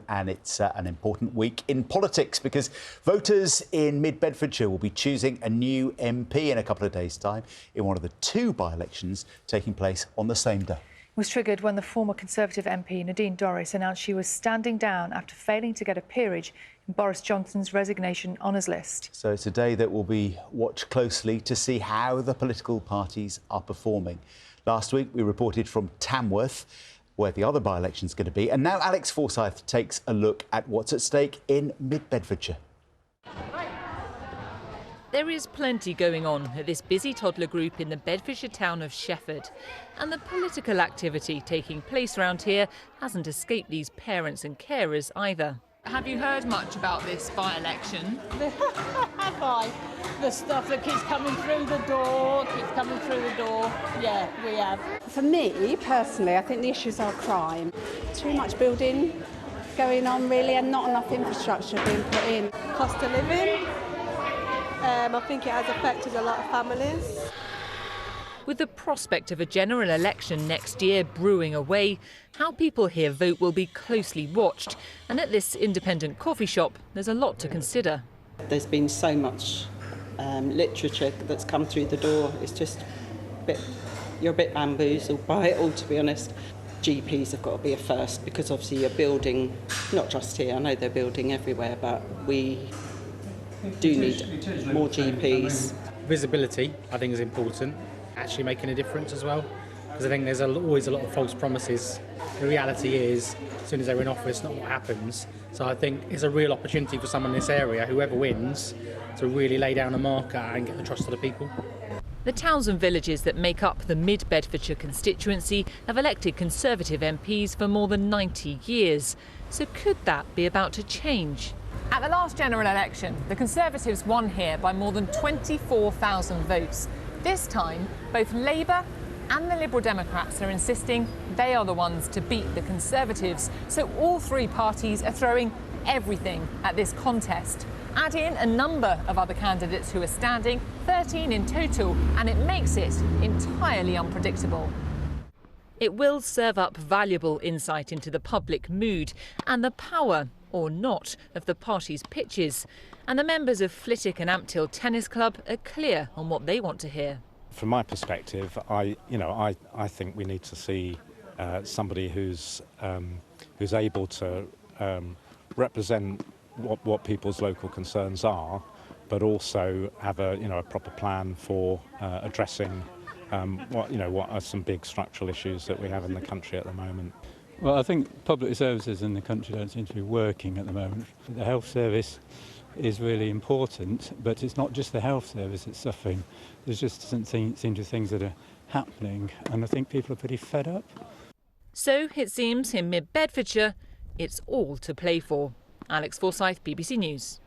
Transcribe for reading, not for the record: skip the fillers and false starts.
and it's an important week in politics because voters in mid-Bedfordshire will be choosing a new MP in a couple of days' time in one of the two by-elections taking place on the same day. It was triggered when the former Conservative MP Nadine Dorries announced she was standing down after failing to get a peerage in Boris Johnson's resignation honours list. So it's a day that will be watched closely to see how the political parties are performing. Last week we reported from Tamworth, where the other by-election's going to be, and now Alex Forsyth takes a look at what's at stake in mid-Bedfordshire. There is plenty going on at this busy toddler group in the Bedfordshire town of Shefford. And the political activity taking place around here hasn't escaped these parents and carers either. Have you heard much about this by-election? Have I? The stuff that keeps coming through the door, Yeah, we have. For me, personally, I think the issues are crime. Too much building going on, really, and not enough infrastructure being put in. Cost of living. I think it has affected a lot of families. With the prospect of a general election next year brewing away, how people here vote will be closely watched. And at this independent coffee shop, there's a lot to consider. There's been so much literature that's come through the door. It's just you're a bit bamboozled by it all, to be honest. GPs have got to be a first because obviously you're building, not just here, I know they're building everywhere, but we do need more GPs. Visibility, I think, is important. Actually making a difference as well, because I think there's always a lot of false promises. The reality is, as soon as they're in office, not what happens. So I think it's a real opportunity for someone in this area, whoever wins, to really lay down a marker and get the trust of the people. The towns and villages that make up the mid-Bedfordshire constituency have elected Conservative MPs for more than 90 years. So could that be about to change? At the last general election, the Conservatives won here by more than 24,000 votes. This time, both Labour and the Liberal Democrats are insisting they are the ones to beat the Conservatives. So all three parties are throwing everything at this contest. Add in a number of other candidates who are standing, 13 in total, and it makes it entirely unpredictable. It will serve up valuable insight into the public mood and the power, or not, of the party's pitches. And the members of Flitwick and Ampthill Tennis Club are clear on what they want to hear. From my perspective, I think we need to see somebody who's able to represent what people's local concerns are, but also have a proper plan for addressing what are some big structural issues that we have in the country at the moment. Well, I think public services in the country don't seem to be working at the moment. The health service is really important, but it's not just the health service that's suffering. There's just doesn't seem to be things that are happening, and I think people are pretty fed up. So it seems in mid-Bedfordshire, it's all to play for. Alex Forsyth, BBC News.